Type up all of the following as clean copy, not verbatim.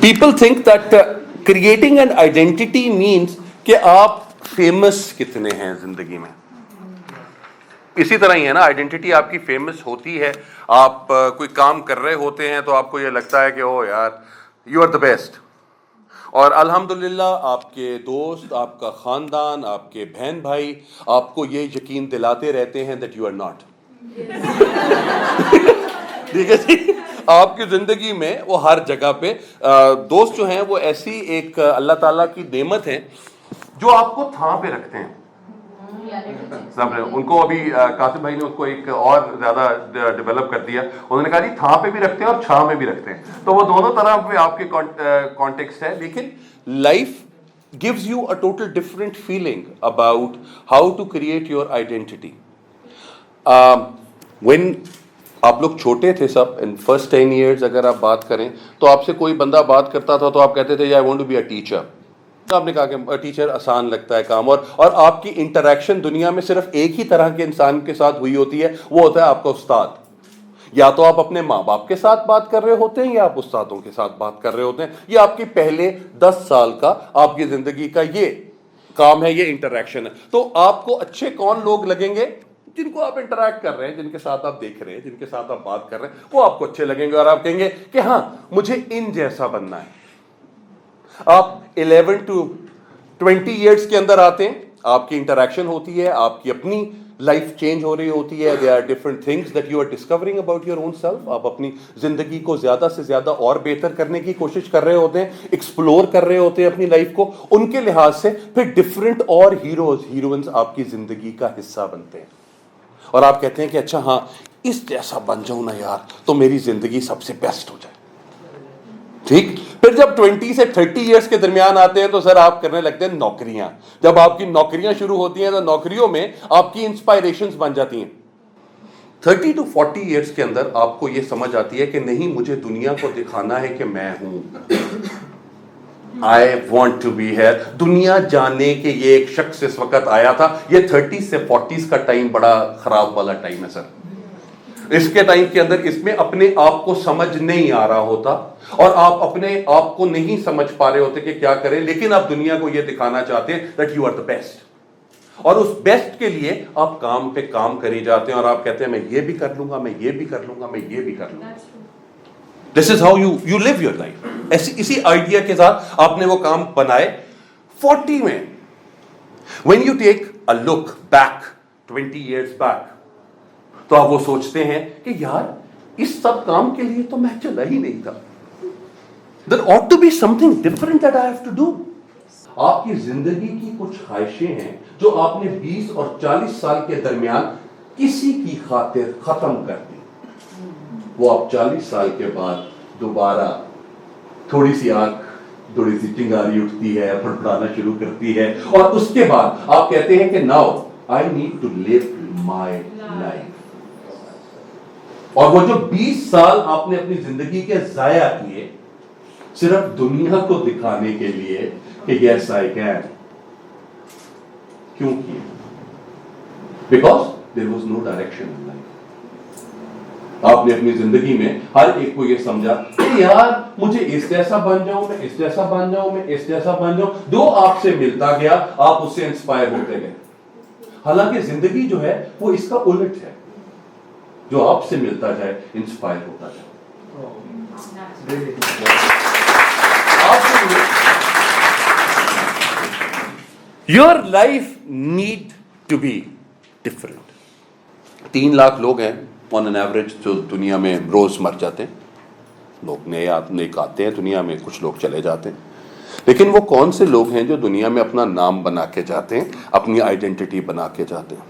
People think that creating an identity means کہ آپ famous کتنے ہیں زندگی میں. اسی طرح ہی ہے نا, آئیڈینٹی آپ کی فیمس ہوتی ہے. آپ کوئی کام کر رہے ہوتے ہیں تو آپ کو یہ لگتا ہے کہ او یار یو آر دا بیسٹ, اور الحمدللہ آپ کے دوست, آپ کا خاندان, آپ کے بہن بھائی آپ کو یہ یقین دلاتے رہتے ہیں دیٹ یو آر ناٹ. ٹھیک ہے جی, آپ کی زندگی میں وہ ہر جگہ پہ دوست جو ہیں وہ ایسی ایک اللہ تعالیٰ کی نعمت ہے جو آپ کو تھا پہ رکھتے ہیں. ان کو ابھی قاسم بھائی نے اس کو ایک اور زیادہ ڈیولپ کر دیا, انہوں نے کہا جی تھا پہ بھی رکھتے ہیں اور چھاں میں بھی رکھتے ہیں, تو وہ دونوں طرح پہ آپ کے کانٹیکسٹ ہے. لیکن life gives you a total different feeling about how to create your identity. When آپ لوگ چھوٹے تھے سب, ان فرسٹ 10 years اگر آپ بات کریں تو آپ سے کوئی بندہ بات کرتا تھا تو آپ کہتے تھے I want to be a teacher. آپ نے کہا کہ ٹیچر آسان لگتا ہے کام, اور آپ کی انٹریکشن دنیا میں صرف ایک ہی طرح کے انسان کے ساتھ ہوئی ہوتی ہے, وہ ہوتا ہے آپ کا استاد. یا تو آپ اپنے ماں باپ کے ساتھ بات کر رہے ہوتے ہیں یا آپ استادوں کے ساتھ بات کر رہے ہوتے ہیں. یہ آپ کے پہلے 10 سال کا آپ کی زندگی کا یہ کام ہے, یہ انٹریکشن ہے. تو آپ کو اچھے کون لوگ لگیں گے؟ جن کو آپ انٹریکٹ کر رہے ہیں, جن کے ساتھ آپ دیکھ رہے ہیں, جن کے ساتھ آپ بات کر رہے ہیں, وہ آپ کو اچھے لگیں گے اور آپ کہیں گے کہ ہاں مجھے ان جیسا بننا ہے. آپ 11 to 20 years کے اندر آتے ہیں, آپ کی انٹریکشن ہوتی ہے, آپ کی اپنی لائف چینج ہو رہی ہوتی ہے. there are different things that you are discovering about your own self. آپ اپنی زندگی کو زیادہ سے زیادہ اور بہتر کرنے کی کوشش کر رہے ہوتے ہیں, ایکسپلور کر رہے ہوتے ہیں اپنی لائف کو. ان کے لحاظ سے پھر ڈفرینٹ اور ہیروئنز آپ کی زندگی کا حصہ بنتے ہیں, اور آپ کہتے ہیں کہ اچھا ہاں اس جیسا بن جاؤں نا یار تو میری زندگی سب سے بیسٹ ہو جائے. ٹھیک, پھر جب 20 سے 30 ایئرس کے درمیان آتے ہیں تو سر آپ کرنے لگتے ہیں نوکریاں. جب آپ کی نوکریاں شروع ہوتی ہیں تو نوکریوں میں آپ کی انسپائریشنز بن جاتی ہیں. 30 to 40 ایئرس کے اندر آپ کو یہ سمجھ آتی ہے کہ نہیں, مجھے دنیا کو دکھانا ہے کہ میں ہوں. I want to be here. دنیا جانے کہ یہ ایک شخص اس وقت آیا تھا. یہ 30 سے 40 کا ٹائم بڑا خراب والا ٹائم ہے سر. اس کے ٹائم کے اندر اس میں اپنے آپ کو سمجھ نہیں آ رہا ہوتا, اور آپ اپنے آپ کو نہیں سمجھ پا رہے ہوتے کہ کیا کریں, لیکن آپ دنیا کو یہ دکھانا چاہتے ہیں that you are the best. اور اس بیسٹ کے لیے آپ کام پہ کام کری جاتے ہیں, اور آپ کہتے ہیں میں یہ بھی کر لوں گا, میں یہ بھی کر لوں گا, میں یہ بھی کر لوں گا. This is how you live your life. اسی آئیڈیا کے ساتھ آپ نے وہ کام بنائے. 40 میں when you take a look back 20 years back, تو آپ وہ سوچتے ہیں کہ یار اس سب کام کے لیے تو میں چلا ہی نہیں تھا. There ought to be something different that I have to do. آپ کی زندگی کی کچھ خواہشیں ہیں جو آپ نے 20 اور 40 سال کے درمیان کسی کی خاطر ختم کر دی. وہ آپ 40 سال کے بعد دوبارہ تھوڑی سی آنکھ, تھوڑی سی چنگاری اٹھتی ہے, پھڑپڑانا شروع کرتی ہے, اور اس کے بعد آپ کہتے ہیں کہ now I need to live my life. اور وہ جو 20 سال آپ نے اپنی زندگی کے ضائع کیے صرف دنیا کو دکھانے کے لیے کہ yes I can, کیوں کیے؟ Because there was no direction in life. آپ نے اپنی زندگی میں ہر ایک کو یہ سمجھا کہ یار مجھے اس جیسا بن جاؤں, میں اس جیسا بن جاؤں, میں اس جیسا بن جاؤں. جو آپ سے ملتا گیا آپ اس سے انسپائر ہوتے گئے. حالانکہ زندگی جو ہے وہ اس کا الٹ ہے, جو آپ سے ملتا جائے انسپائر ہوتا جائے. Your life need to be different. 3 lakh لوگ ہیں on an average جو دنیا میں روز مر جاتے ہیں. لوگ نئے آتے ہیں دنیا میں, کچھ لوگ چلے جاتے ہیں. لیکن وہ کون سے لوگ ہیں جو دنیا میں اپنا نام بنا کے جاتے ہیں, اپنی آئیڈینٹی بنا کے جاتے ہیں؟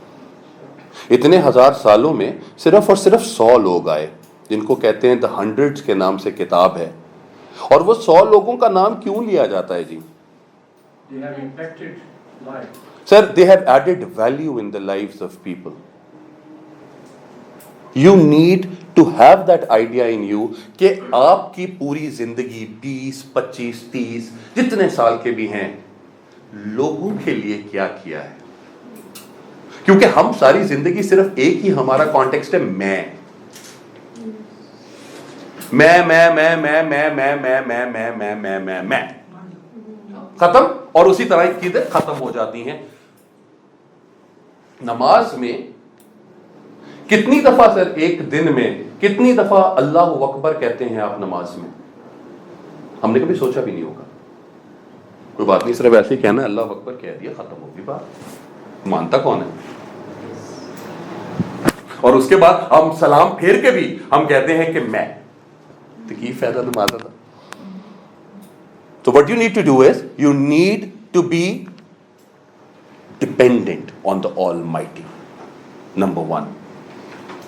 اتنے 1000 سالوں میں صرف اور صرف 100 لوگ آئے جن کو کہتے ہیں The Hundreds کے نام سے کتاب ہے. اور وہ 100 لوگوں کا نام کیوں لیا جاتا ہے جی؟ Sir, they have added value in the lives of people. You need to have that idea in you کہ آپ کی پوری زندگی 20, 25, 30 جتنے سال کے بھی ہیں لوگوں کے لیے کیا کیا ہے. کیونکہ ہم ساری زندگی صرف ایک ہی ہمارا کانٹیکسٹ ہے, میں. میں ختم, اور اسی طرح چیزیں ختم ہو جاتی ہیں. نماز میں کتنی دفعہ سر ایک دن میں کتنی دفعہ اللہ اکبر کہتے ہیں آپ نماز میں؟ ہم نے کبھی سوچا بھی نہیں ہوگا. کوئی بات نہیں, صرف ایسے ہی کہنا اللہ اکبر کہہ دیا, ختم ہوگی بات. مانتا کون ہے؟ اور اس کے بعد ہم سلام پھیر کے بھی ہم کہتے ہیں کہ میں, تو کی فائدہ نماز تھا. So what you need to do is you need to be dependent on the Almighty. Number one.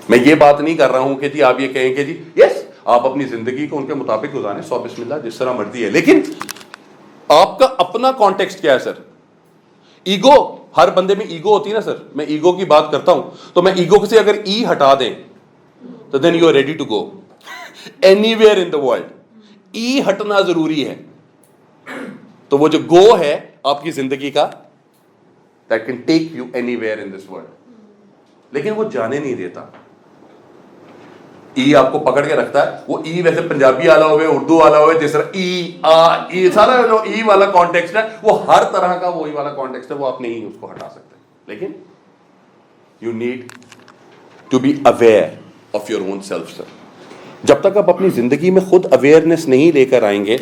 میں یہ بات نہیں کر رہا ہوں کہ جی آپ یہ کہیں کہ جی یس آپ اپنی زندگی کو ان کے مطابق گزاریں, 100 بسم اللہ جس طرح مرضی ہے, لیکن آپ کا اپنا کانٹیکسٹ کیا ہے سر؟ ایگو, ہر بندے میں ایگو ہوتی ہے نا سر. میں ایگو کی بات کرتا ہوں تو میں ایگو سے اگر ای ہٹا دیں تو then you are ready to go anywhere in the world ورلڈ. ای ہٹنا ضروری ہے. تو وہ جو گو ہے آپ کی زندگی کا, that can take you anywhere in this world, لیکن وہ جانے نہیں دیتا. ای آپ کو پکڑ کے رکھتا ہے. وہ ای ویسے پنجابی والا ہوئے, اردو والا ہوئے, جس طرح ای سارا جو ای والا کانٹیکسٹ ہے وہ ہر طرح کا وہی والا کانٹیکسٹ ہے, وہ آپ نہیں اس کو ہٹا سکتے. لیکن you need to be aware of your own self sir. جب تک آپ اپنی زندگی میں خود اویئرنیس نہیں لے کر آئیں گے,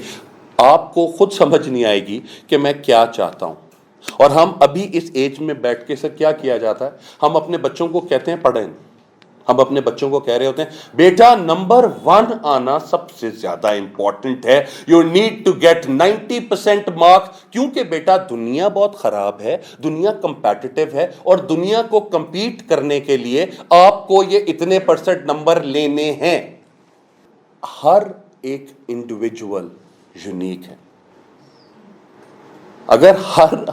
آپ کو خود سمجھ نہیں آئے گی کہ میں کیا چاہتا ہوں. اور ہم ابھی اس ایج میں بیٹھ کے سر کیا کیا جاتا ہے, ہم اپنے بچوں کو کہتے ہیں پڑھیں. ہم اپنے بچوں کو کہہ رہے ہوتے ہیں بیٹا نمبر 1 آنا سب سے زیادہ امپورٹنٹ ہے, you need to get 90% marks, کیونکہ بیٹا دنیا بہت خراب ہے, دنیا کمپیٹیٹو ہے, اور دنیا کو کمپیٹ کرنے کے لیے آپ کو یہ اتنے % نمبر لینے ہیں. ہر ایک انڈیویجول یونیک ہے. اگر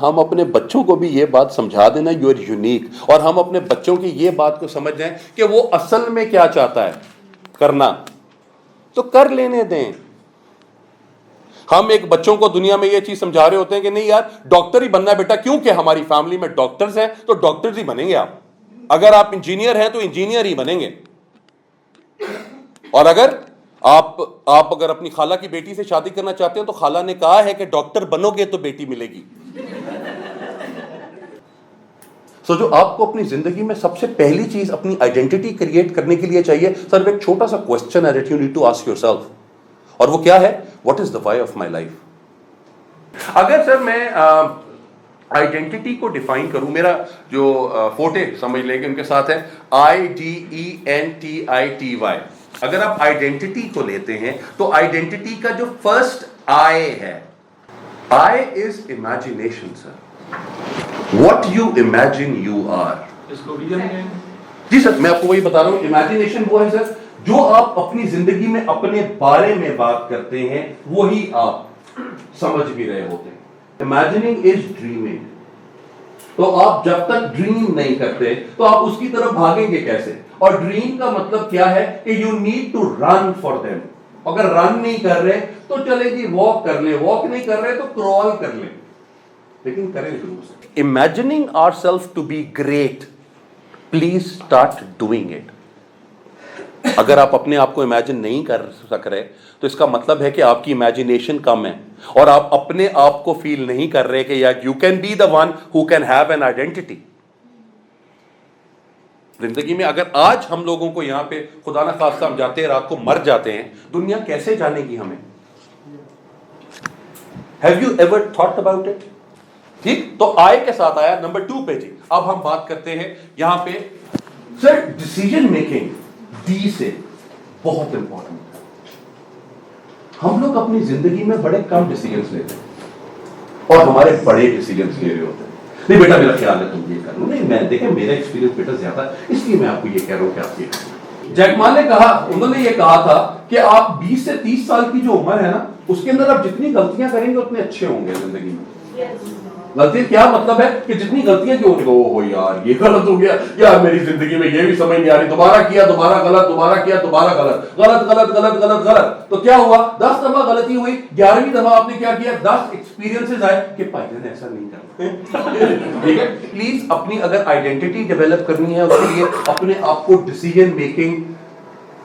ہم اپنے بچوں کو بھی یہ بات سمجھا دینا یو آر یونیک, اور ہم اپنے بچوں کی یہ بات کو سمجھ جائیں کہ وہ اصل میں کیا چاہتا ہے کرنا, تو کر لینے دیں. ہم ایک بچوں کو دنیا میں یہ چیز سمجھا رہے ہوتے ہیں کہ نہیں یار ڈاکٹر ہی بننا ہے بیٹا, کیونکہ ہماری فیملی میں ڈاکٹرز ہیں تو ڈاکٹرز ہی بنیں گے آپ. اگر آپ انجینئر ہیں تو انجینئر ہی بنیں گے. اور اگر آپ اگر اپنی خالہ کی بیٹی سے شادی کرنا چاہتے ہیں تو خالہ نے کہا ہے کہ ڈاکٹر بنو گے تو بیٹی ملے گی. سو جو آپ کو اپنی زندگی میں سب سے پہلی چیز اپنی آئیڈینٹی کریٹ کرنے کے لیے چاہیے سر, ایک چھوٹا سا کوسچن ہے that you need to ask your self, اور وہ کیا ہے, what is the why of my life. اگر سر میں آئیڈینٹی کو ڈیفائن کروں, میرا جو فوٹے سمجھ لیں گے ان کے ساتھ ہے IDENTITY. اگر آپ آئیڈینٹی کو لیتے ہیں تو آئیڈینٹی کا جو فرسٹ آئی ہے, I is imagination sir. What you imagine you are. جی سر میں آپ کو وہی بتا رہا ہوں, امیجنیشن وہ ہے سر جو آپ اپنی زندگی میں اپنے بارے میں بات کرتے ہیں وہی آپ سمجھ بھی رہے ہوتے ہیں. امیجننگ از ڈریمنگ. تو آپ جب تک ڈریم نہیں کرتے تو آپ اس کی طرف بھاگیں گے کیسے؟ اور ڈریم کا مطلب کیا ہے کہ you need to run for them. اگر رن نہیں کر رہے تو چلے جی واک کر لیں, واک نہیں کر رہے تو کرال کر لیں, لیکن کریں ضرور. Imagining our self to be great, please start doing it. اگر آپ اپنے آپ کو امیجن نہیں کر سک رہے تو اس کا مطلب ہے کہ آپ کی امیجنیشن کم ہے, اور آپ اپنے آپ کو فیل نہیں کر رہے کہ you can be the one who can have an identity. زندگی میں اگر آج ہم لوگوں کو یہاں پہ خدا نہ خواستہ ہم جاتے ہیں رات کو مر جاتے ہیں, دنیا کیسے جانے گی ہمیں؟ Have you ever thought about it? ٹھیک, تو آئے کے ساتھ آیا نمبر 2 پہ. جی اب ہم بات کرتے ہیں یہاں پہ سر ڈیسیجن میکنگ, ڈی سے بہت امپورٹنٹ ہے. ہم لوگ اپنی زندگی میں بڑے کم ڈیسیجنز لیتے ہیں اور ہمارے بڑے ڈیسیجنز لے رہے ہوتے ہیں. نہیں بیٹا میرا خیال ہے تم یہ کر لو, نہیں میں دیکھیں میرا ایکسپیرینس بیٹا زیادہ ہے اس لیے میں آپ کو یہ کہہ رہا ہوں کہ آپ یہ کریں. جیک ما نے کہا, انہوں نے یہ کہا تھا کہ آپ 20 سے 30 سال کی جو عمر ہے نا اس کے اندر آپ جتنی غلطیاں کریں گے اتنے اچھے ہوں گے زندگی میں. غلطی کیا مطلب ہے کہ جتنی غلطیاں جو ہو یار یہ غلط ہو گیا, یار میری زندگی میں یہ بھی سمجھ نہیں آ رہی, دوبارہ کیا دوبارہ غلط, دوبارہ کیا دوبارہ غلط, غلط غلط غلط غلط غلط. تو کیا ہوا, 10 دفعہ غلطی ہوئی, 11ویں دفعہ آپ نے کیا کیا, 10 ایکسپیرینسز آئے کہ بھائی جان ایسا نہیں کرنا. ٹھیک ہے, پلیز اپنی اگر آئیڈینٹی ڈیولپ کرنی ہے اس کے لیے اپنے آپ کو decision making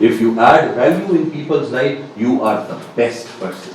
If you add value in people's life, you are the best person.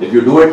If you do it,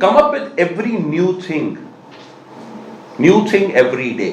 come up with every new thing every day.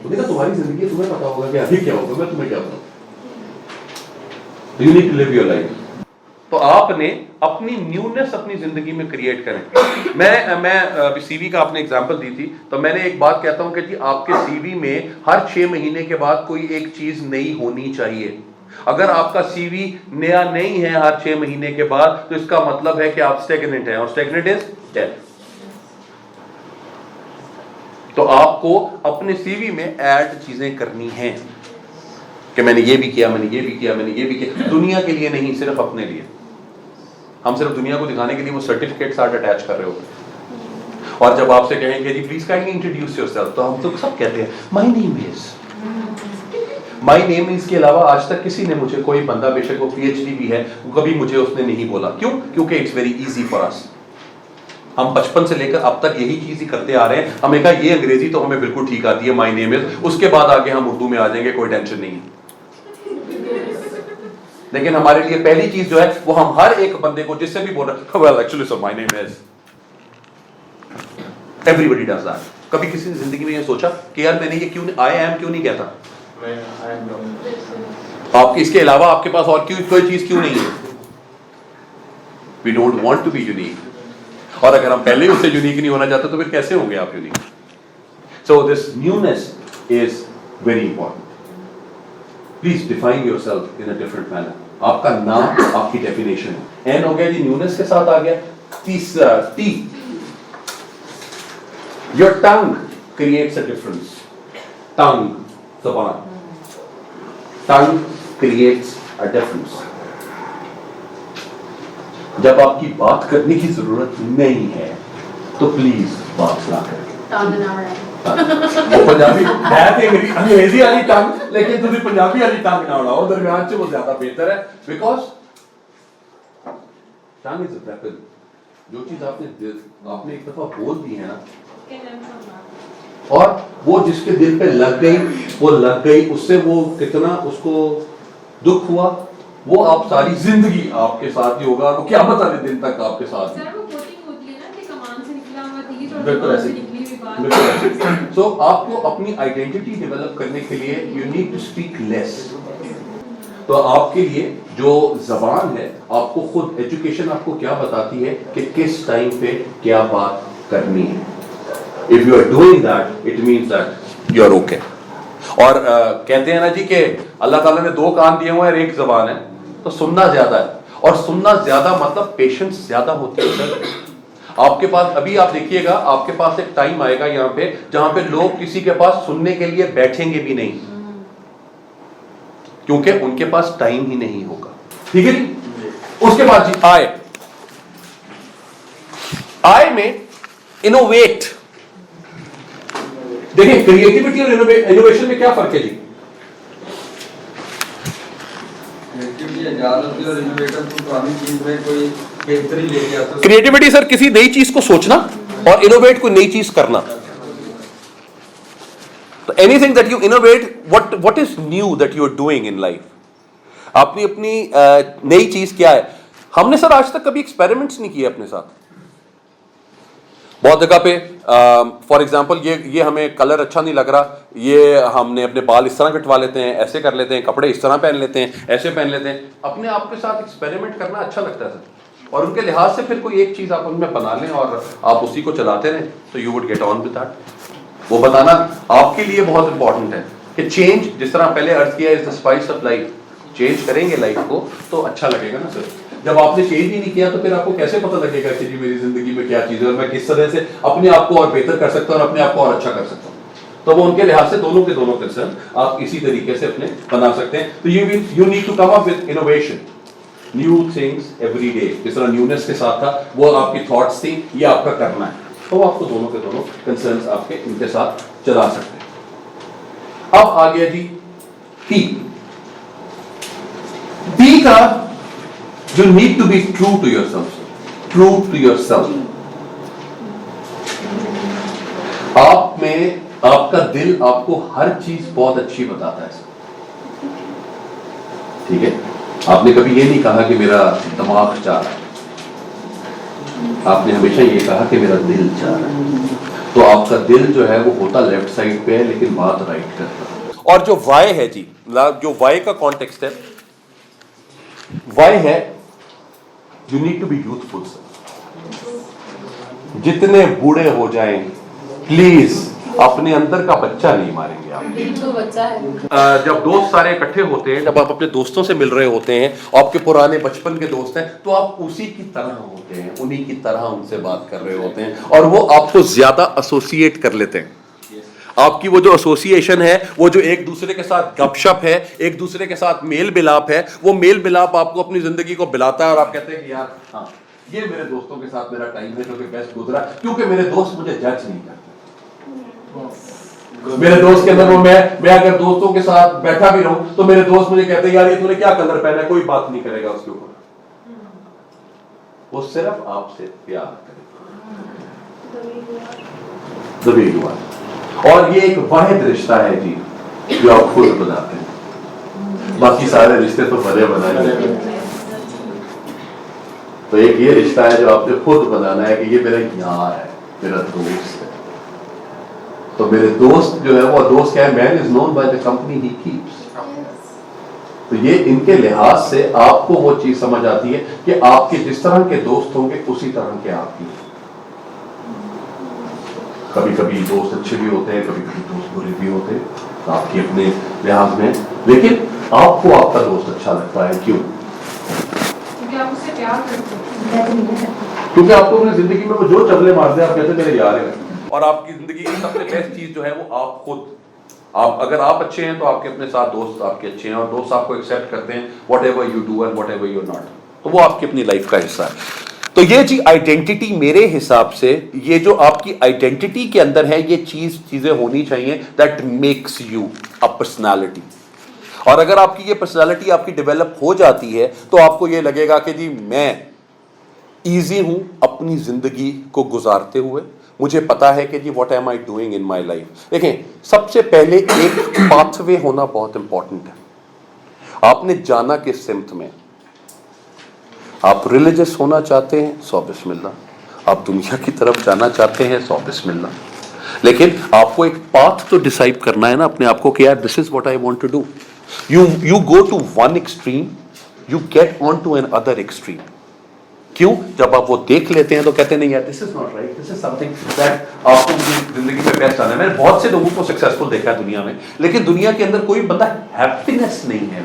انہوں نے کہا تمہاری زندگی تمہیں پتا ہوگا کہ آگے کیا ہوگا, میں تمہیں کیا بتاؤں. You need to live your life. تو آپ نے اپنی نیونیس اپنی زندگی میں کریٹ کریں. میں سی وی کا آپ نے اگزامپل دی تھی, تو میں نے ایک بات کہتا ہوں کہ جی آپ کے سی وی میں ہر 6 مہینے کے بعد کوئی ایک چیز نئی ہونی چاہیے. اگر آپ کا سی وی نیا نہیں ہے ہر 6 مہینے کے بعد, تو اس کا مطلب ہے کہ آپ اسٹیگننٹ ہیں, اور اسٹیگننٹ از ڈیڈ. تو آپ کو اپنے سی وی میں ایڈ چیزیں کرنی ہیں کہ میں نے یہ بھی کیا, میں نے یہ بھی کیا, میں نے یہ بھی کیا. دنیا کے لیے نہیں, صرف اپنے لیے. ہم صرف دنیا کو دکھانے کے لیے وہ سرٹیفکیٹ ساتھ اٹیچ کر رہے ہوتے ہیں, اور جب آپ سے کہیں کہ جی please kindly introduce yourself, تو ہم تو سب کہتے ہیں مائی نیم از, مائی نیم از کے علاوہ آج تک کسی نے مجھے, کوئی بندہ بے شک وہ پی ایچ ڈی بھی ہے, کبھی مجھے اس نے نہیں بولا. کیوں؟ کیونکہ اٹس ویری ایزی فار اس. ہم بچپن سے لے کر اب تک یہی چیز ہی کرتے آ رہے ہیں. ہمیں کہا یہ انگریزی تو ہمیں بالکل ٹھیک آتی ہے, مائی نیم از, اس کے بعد آگے ہم اردو میں آ جائیں گے, کوئی ٹینشن نہیں ہے. لیکن ہمارے لیے پہلی چیز جو ہے وہ ہم ہر ایک بندے کو جس سے بھی بول رہے ہیں, well actually sir my name is, everybody does that. کبھی کسی نے زندگی میں یہ سوچا کہ یار میں نے یہ کیوں I am کیوں نہیں کہتا؟ آپ اس کے علاوہ آپ کے پاس اور کوئی چیز کیوں نہیں ہے؟ We don't want to be unique. اور اگر ہم پہلے اس سے یونیک نہیں ہونا چاہتے تو پھر کیسے ہوں گے آپ unique? So this newness is very important. Please define yourself in a different manner. آپ کا نام آپ کی ڈیفینیشن ہے. این ہو گیا جی, نیونیس کے ساتھ آ گیا. تیسرا T, your tongue creates a difference. tongue, زبان. tongue creates a difference. جب آپ کی بات کرنے کی ضرورت نہیں ہے تو پلیز بات نہ کریں. پنجابی انگریزی والی ٹنگ, لیکن تھی پنجابی والی ٹنگ نہ اڑاؤ, درمیان سے وہ زیادہ بہتر ہے. Because tongue is a weapon. جو چیز آپ نے ایک دفعہ بول دی ہے نا, اور وہ جس کے دل پہ لگ گئی وہ لگ گئی, اس سے وہ کتنا اس کو دکھ ہوا, وہ آپ ساری زندگی آپ کے ساتھ ہی ہوگا, وہ قیامت والے دن تک آپ کے ساتھ. بالکل ایسے. سو آپ کو اپنی آئیڈینٹی ڈیولپ کرنے کے لیے یو نیڈ ٹو اسپیک لیس. تو آپ کے لیے جو زبان ہے, آپ کو خود ایجوکیشن آپ کو کیا بتاتی ہے کہ کس ٹائم پہ کیا بات کرنی ہے. If you are doing that, it means that you are okay. اور کہتے ہیں نا جی کہ اللہ تعالیٰ نے 2 کان دیے ہوئے ہیں اور 1 زبان ہے, تو سننا زیادہ ہے. اور سننا زیادہ مطلب پیشنس زیادہ ہوتی ہے. آپ کے پاس ابھی آپ دیکھیے گا, آپ کے پاس ایک ٹائم آئے گا یہاں پہ جہاں پہ لوگ کسی کے پاس سننے کے لیے بیٹھیں گے بھی نہیں, کیونکہ ان کے پاس ٹائم ہی نہیں ہوگا. ٹھیک ہے جی. اس کے بعد جی آئے میں انوویٹ. دیکھیں کریٹیوٹی اور انوویشن میں کیا فرق ہے جی؟ کریٹیوٹی سر کسی نئی چیز کو سوچنا, اور انوویٹ کوئی نئی چیز کرنا. تو any thing that you innovate, what is new that you are doing in life. اپنی نئی چیز کیا ہے. ہم نے سر آج تک کبھی ایکسپیریمنٹس نہیں کیے اپنے ساتھ. بہت جگہ پہ فار ایگزامپل یہ ہمیں کلر اچھا نہیں لگ رہا, یہ ہم نے اپنے بال اس طرح کٹوا لیتے ہیں, ایسے کر لیتے ہیں, کپڑے اس طرح پہن لیتے ہیں, ایسے پہن لیتے ہیں. اپنے آپ کے ساتھ ایکسپیریمنٹ کرنا اچھا لگتا ہے سر, اور ان کے لحاظ سے پھر کوئی ایک چیز آپ ان میں بنا لیں اور آپ اسی کو چلاتے رہیں, تو you would get on with that. وہ بتانا آپ کے لیے بہت امپورٹنٹ ہے کہ چینج, جس طرح پہلے عرض کیا, is the spice of life. Change کریں گے لائف کو تو اچھا لگے گا نا سر. جب آپ نے چینج ہی نہیں کیا تو پھر آپ کو کیسے پتہ لگے گا کہ جی میری زندگی میں کیا چیز ہے اور میں کس طرح سے اپنے آپ کو اور بہتر کر سکتا ہوں اور اپنے آپ کو اور اچھا کر سکتا ہوں. تو وہ ان کے لحاظ سے دونوں کے دونوں کنسرن آپ اسی طریقے سے اپنے بنا سکتے ہیں. تو you need to come up with innovation, new things every day. جس طرح نیونیس کے ساتھ تھا وہ آپ کی تھاٹس تھی, یہ آپ کا کرنا ہے, تو آپ کو دونوں کے دونوں کنسرنس آپ کے ان کے ساتھ چلا سکتے ہیں. اب آ گیا جی پی. پی کا you need to be true to yourself. True to yourself. آپ میں آپ کا دل آپ کو ہر چیز بہت اچھی بتاتا ہے. ٹھیک ہے, آپ نے کبھی یہ نہیں کہا کہ میرا دماغ چاہ رہا ہے, آپ نے ہمیشہ یہ کہا کہ میرا دل چاہ رہا ہے. تو آپ کا دل جو ہے وہ ہوتا لیفٹ سائڈ پہ ہے لیکن بات رائٹ کرتا. اور جو وائی ہے جی, جو وائی کا کانٹیکسٹ ہے, وائی ہے یو نیڈ ٹو بی یوتھفل. جتنے بوڑھے ہو جائیں پلیز اپنے اندر کا بچہ نہیں ماریں گے آپ. جب دوست سارے اکٹھے ہوتے ہیں, جب آپ اپنے دوستوں سے مل رہے ہوتے ہیں, آپ کے پرانے بچپن کے دوست ہیں, تو آپ اسی کی طرح ہوتے ہیں, انہی کی طرح ان سے بات کر رہے ہوتے ہیں, اور وہ آپ کو زیادہ ایسوسیٹ کر لیتے ہیں. آپ کی وہ جو ایسوسیشن ہے, وہ جو ایک دوسرے کے ساتھ گپ شپ ہے, ایک دوسرے کے ساتھ میل ملاپ ہے, وہ میل ملاپ آپ کو اپنی زندگی کو بلاتا ہے, اور آپ کہتے ہیں کہ یار ہاں یہ میرے دوستوں کے ساتھ میرا ٹائم ہے جو کہ بیسٹ گزرا, کیونکہ میرے دوست مجھے جج نہیں کرتے. میرے دوست کے اندر میں اگر دوستوں کے ساتھ بیٹھا بھی رہوں تو میرے دوست مجھے کہتے ہیں یار یہ تو نے کیا کلر پہنا ہے, کوئی بات نہیں کرے گا اس کے اوپر, وہ صرف آپ سے پیار کرے گا. اور یہ ایک واحد رشتہ ہے جی جو آپ خود بناتے ہیں, باقی سارے رشتے تو بڑے بنائے ہیں. تو ایک یہ رشتہ ہے جو آپ نے خود بنانا ہے کہ یہ میرا یار ہے, میرا دوست ہے. تو میرے دوست جو ہے وہ دوست کیا ہے, man is known by the company he keeps. تو یہ ان کے لحاظ سے آپ کو وہ چیز سمجھ آتی ہے کہ آپ کے جس طرح کے دوست ہوں گے اسی طرح کے آپ کی. کبھی کبھی دوست اچھے بھی ہوتے ہیں, کبھی کبھی دوست برے بھی ہوتے ہیں آپ کے اپنے لحاظ میں, لیکن آپ کو آپ کا دوست اچھا لگتا ہے. کیوں؟ کیونکہ آپ اس سے پیار کرتے ہیں, کیونکہ آپ کو اپنی زندگی میں وہ جو چبلے مارتے ہیں آپ کہتے ہیں میرے یار ہیں. اور آپ کی زندگی کی سب سے بیسٹ چیز جو ہے وہ آپ خود, آپ اگر آپ اچھے ہیں تو آپ کے اپنے ساتھ دوست آپ کے اچھے ہیں, اور دوست آپ کو ایکسیپٹ کرتے ہیں what ever you do and what ever you not, تو وہ آپ کی اپنی لائف کا حصہ ہے. تو یہ جی آئیڈینٹی میرے حساب سے, یہ جو آپ کی آئیڈینٹی کے اندر ہے یہ چیزیں ہونی چاہیے that makes you a personality. اور اگر آپ کی یہ پرسنالٹی آپ کی ڈیولپ ہو جاتی ہے تو آپ کو یہ لگے گا کہ جی میں ایزی ہوں اپنی زندگی کو گزارتے ہوئے, مجھے پتا ہے کہ جی what am I doing in my life. دیکھیں سب سے پہلے ایک پاتھ وے ہونا بہت امپورٹنٹ ہے. آپ نے جانا کس سمت میں, آپ ریلیجس ہونا چاہتے ہیں 100 بسم اللہ, آپ دنیا کی طرف جانا چاہتے ہیں 100 بسم اللہ, لیکن آپ کو ایک پاتھ تو ڈیسائیڈ کرنا ہے نا اپنے آپ کو کہ یار this is what I want to do. You go to one extreme, you get on to another extreme. کیوں؟ جب آپ وہ دیکھ لیتے ہیں تو کہتے ہیں نہیں یار this is not right, this is something that آپ کو زندگی میں بیسٹ آنا ہے. میں نے بہت سے لوگوں کو سکسیسفل دیکھا ہے دنیا میں, لیکن دنیا کے اندر کوئی بندہ ہیپینس نہیں ہے.